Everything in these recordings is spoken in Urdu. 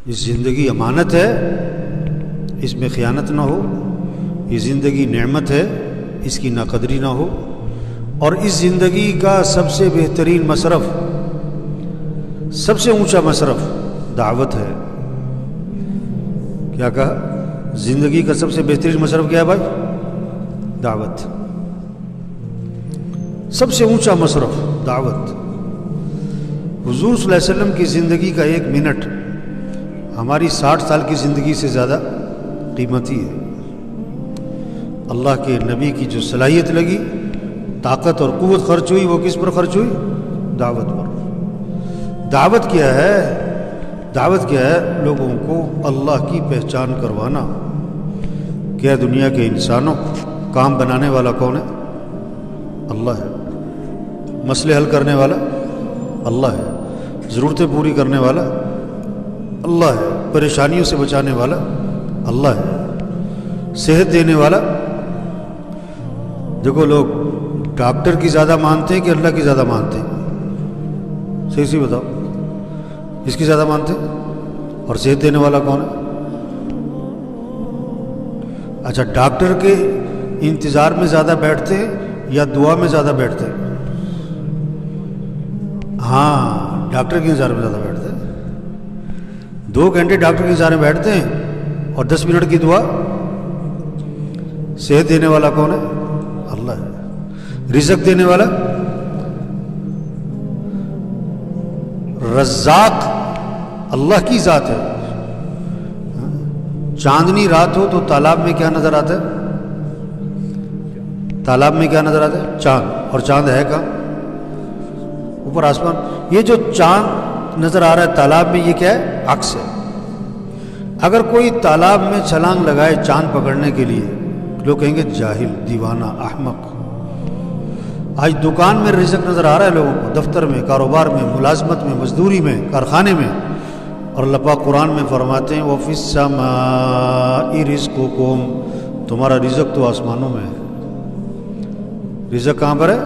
یہ زندگی امانت ہے، اس میں خیانت نہ ہو. یہ زندگی نعمت ہے، اس کی ناقدری نہ ہو. اور اس زندگی کا سب سے بہترین مصرف، سب سے اونچا مصرف دعوت ہے. کیا کہا؟ زندگی کا سب سے بہترین مصرف کیا ہے بھائی؟ دعوت. سب سے اونچا مصرف دعوت. حضور صلی اللہ علیہ وسلم کی زندگی کا 1 منٹ ہماری 60 سال کی زندگی سے زیادہ قیمتی ہے. اللہ کے نبی کی جو صلاحیت لگی، طاقت اور قوت خرچ ہوئی، وہ کس پر خرچ ہوئی؟ دعوت پر. دعوت کیا ہے؟ دعوت کیا ہے؟ لوگوں کو اللہ کی پہچان کروانا. کیا دنیا کے انسانوں، کام بنانے والا کون ہے؟ اللہ ہے. مسئلے حل کرنے والا اللہ ہے. ضرورتیں پوری کرنے والا اللہ ہے. پریشانیوں سے بچانے والا اللہ ہے. صحت دینے والا. دیکھو لوگ ڈاکٹر کی زیادہ مانتے ہیں کہ اللہ کی زیادہ مانتے ہیں؟ صحیح سی بتاؤ، اس کی زیادہ مانتے ہیں؟ اور صحت دینے والا کون ہے؟ اچھا، ڈاکٹر کے انتظار میں زیادہ بیٹھتے ہیں یا دعا میں زیادہ بیٹھتے ہیں؟ ہاں، ڈاکٹر کے انتظار میں زیادہ بیٹھتے ہیں. 2 گھنٹے ڈاکٹر کے انتظار میں بیٹھتے ہیں اور 10 منٹ کی دعا. صحت دینے والا کون ہے؟ اللہ ہے. رزق دینے والا رزاق اللہ کی ذات ہے. چاندنی رات ہو تو تالاب میں کیا نظر آتا ہے؟ تالاب میں کیا نظر آتا ہے؟ چاند. اور چاند ہے کہاں؟ اوپر آسمان. یہ جو چاند نظر آ رہا ہے تالاب میں، یہ کیا ہے؟ عکس ہے. اگر کوئی تالاب میں چھلانگ لگائے چاند پکڑنے کے لیے، لوگ کہیں گے جاہل، دیوانہ، احمق. آج دکان میں رزق نظر آ رہا ہے لوگوں کو، دفتر میں، کاروبار میں، ملازمت میں، مزدوری میں، کارخانے میں. اور اللہ پاک قرآن میں فرماتے ہیں وَفِي السَّمَاءِ رِزْقُكُمْ، تمہارا رزق تو آسمانوں میں ہے. رزق کہاں پر ہے؟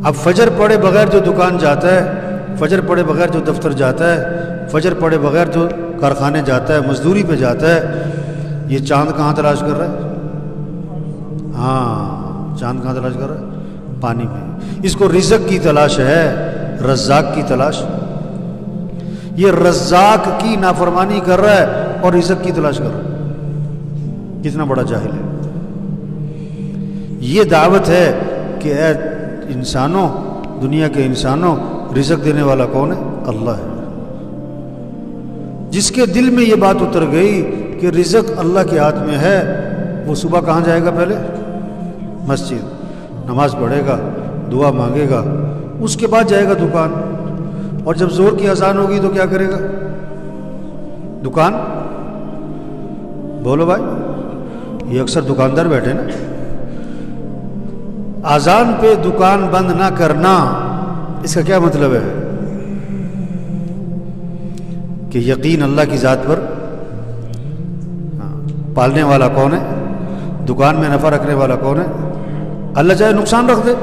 اب فجر پڑے بغیر جو دکان جاتا ہے، فجر پڑے بغیر جو دفتر جاتا ہے، فجر پڑے بغیر جو کارخانے جاتا ہے، مزدوری پہ جاتا ہے، یہ چاند کہاں تلاش کر رہا ہے؟ ہاں، چاند کہاں تلاش کر رہا ہے؟ پانی میں. اس کو رزق کی تلاش ہے، رزاق کی تلاش. یہ رزاق کی نافرمانی کر رہا ہے اور رزق کی تلاش کر رہا ہے. کتنا بڑا جاہل ہے. یہ دعوت ہے کہ اے انسانوں، دنیا کے انسانوں، رزق دینے والا کون ہے؟ اللہ ہے. جس کے دل میں یہ بات اتر گئی کہ رزق اللہ کے ہاتھ میں ہے، وہ صبح کہاں جائے گا؟ پہلے مسجد، نماز پڑھے گا، دعا مانگے گا، اس کے بعد جائے گا دکان. اور جب زور کی اذان ہوگی تو کیا کرے گا؟ دکان. بولو بھائی، یہ اکثر دکاندار بیٹھے نا. اذان پہ دکان بند نہ کرنا، اس کا کیا مطلب ہے؟ کہ یقین اللہ کی ذات پر. پالنے والا کون ہے؟ دکان میں نفع رکھنے والا کون ہے؟ اللہ چاہے نقصان رکھ دے،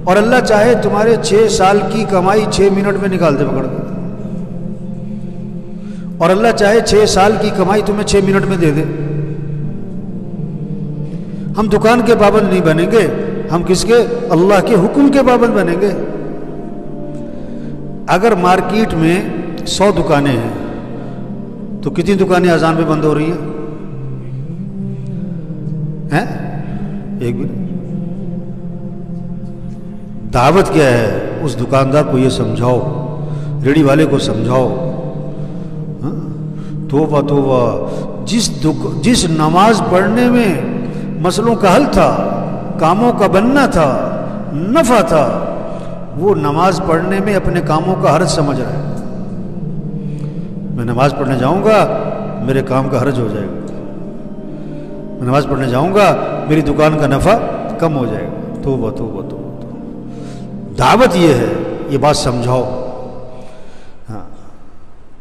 اور اللہ چاہے تمہارے 6 سال کی کمائی 6 منٹ میں نکال دے پکڑ کے، اور اللہ چاہے 6 سال کی کمائی تمہیں 6 منٹ میں دے دے. ہم دکان کے پابند نہیں بنیں گے، ہم کس کے؟ اللہ کے حکم کے پابند بنیں گے. اگر مارکیٹ میں 100 دکانیں ہیں تو کتنی دکانیں اذان پہ بند ہو رہی ہیں؟ ایک بھی نہیں. دعوت کیا ہے؟ اس دکاندار کو یہ سمجھاؤ، ریڑھی والے کو سمجھاؤ. توبہ توبہ، جس نماز پڑھنے میں مسئلوں کا حل تھا، کاموں کا بننا تھا، نفع تھا، وہ نماز پڑھنے میں اپنے کاموں کا حرج سمجھ رہا ہے. میں نماز پڑھنے جاؤں گا میرے کام کا حرج ہو جائے گا، میں نماز پڑھنے جاؤں گا میری دکان کا نفع کم ہو جائے گا. توبہ توبہ توبہ. دعوت یہ ہے، یہ بات سمجھاؤ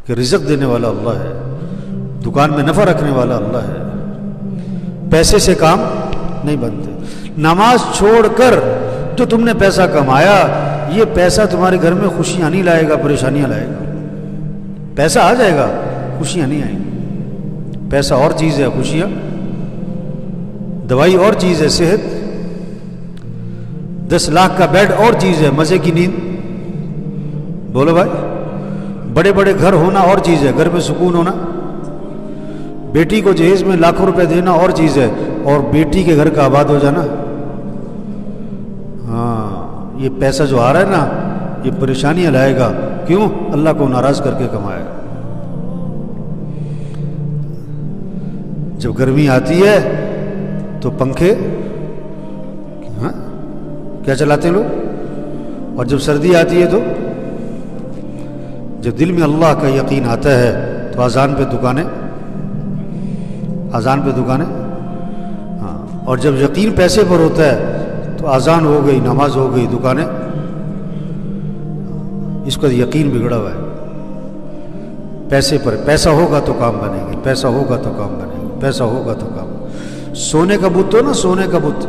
کہ رزق دینے والا اللہ ہے، دکان میں نفع رکھنے والا اللہ ہے. پیسے سے کام نہیں بنتے. نماز چھوڑ کر جو تم نے پیسہ کمایا، یہ پیسہ تمہارے گھر میں خوشیاں نہیں لائے گا، پریشانیاں لائے گا. پیسہ آ جائے گا، خوشیاں نہیں آئیں گی۔ پیسہ اور چیز ہے، خوشیاں، دوائی اور چیز ہے، صحت، 10 لاکھ کا بیڈ اور چیز ہے، مزے کی نیند، بولو بھائی، بڑے بڑے گھر ہونا اور چیز ہے، گھر میں سکون ہونا، بیٹی کو جہیز میں لاکھوں روپے دینا اور چیز ہے، اور بیٹی کے گھر کا آباد ہو جانا۔ ہاں، یہ پیسہ جو آ رہا ہے نا، یہ پریشانیاں لائے گا۔ کیوں؟ اللہ کو ناراض کر کے کمائے گا۔ جب گرمی آتی ہے تو پنکھے کیا چلاتے ہیں لوگ، اور جب سردی آتی ہے تو جب دل میں اللہ کا یقین آتا ہے تو اذان پہ دکانیں، اذان پہ دکانیں، ہاں، اور جب یقین پیسے پر ہوتا ہے تو اذان ہو گئی، نماز ہو گئی، دکانیں، اس کا یقین بگڑا ہوا ہے پیسے پر۔ پیسہ ہوگا تو کام بنے گے، پیسہ ہوگا تو کام بنے گے، پیسہ ہوگا تو کام۔ سونے کا بت ہو نا، سونے کا بت،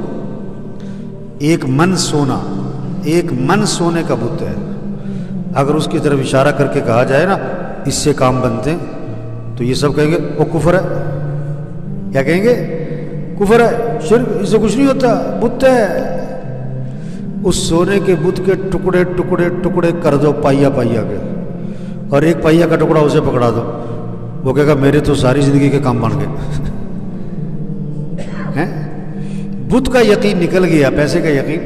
1 من سونا، 1 من سونے کا بت ہے، اگر اس کی طرف اشارہ کر کے کہا جائے نا اس سے کام بنتے ہیں، تو یہ سب کہیں گے وہ کفر ہے۔ کیا کہیں گے؟ کفر ہے، شرک، اس سے کچھ نہیں ہوتا، بت ہے۔ اس سونے کے بت کے ٹکڑے ٹکڑے ٹکڑے کر دو، پائیا پائیا کے، اور 1 پائیا کا ٹکڑا اسے پکڑا دو، وہ کہے گا میرے تو ساری زندگی کے کام بن گئے۔ بت کا یقین نکل گیا، پیسے کا یقین۔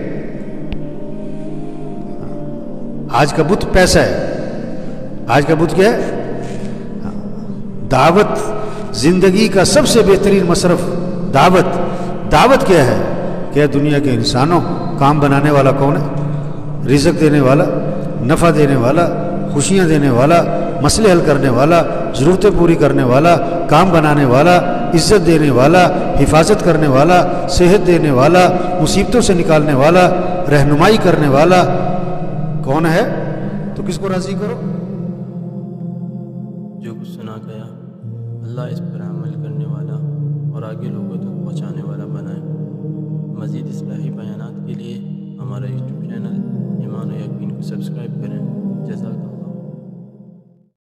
آج کا بت پیسہ ہے، آج کا بت کیا ہے؟ دعوت، زندگی کا سب سے بہترین مصرف دعوت۔ دعوت کیا ہے؟ کہ دنیا کے انسانوں، کام بنانے والا کون ہے؟ رزق دینے والا، نفع دینے والا، خوشیاں دینے والا، مسئلے حل کرنے والا، ضرورتیں پوری کرنے والا، کام بنانے والا، عزت دینے والا، حفاظت کرنے والا، صحت دینے والا، مصیبتوں سے نکالنے والا، رہنمائی کرنے والا کون ہے؟ تو کس کو راضی کرو؟ جو کچھ سنا گیا اللہ اس پر عمل کرنے والا اور آگے لوگوں تک پہنچانے والا بنائے۔ مزید اصلاحی بیانات کے لیے ہمارا یوٹیوب چینل ایمان و یقین کو سبسکرائب کریں۔ جزاک اللہ۔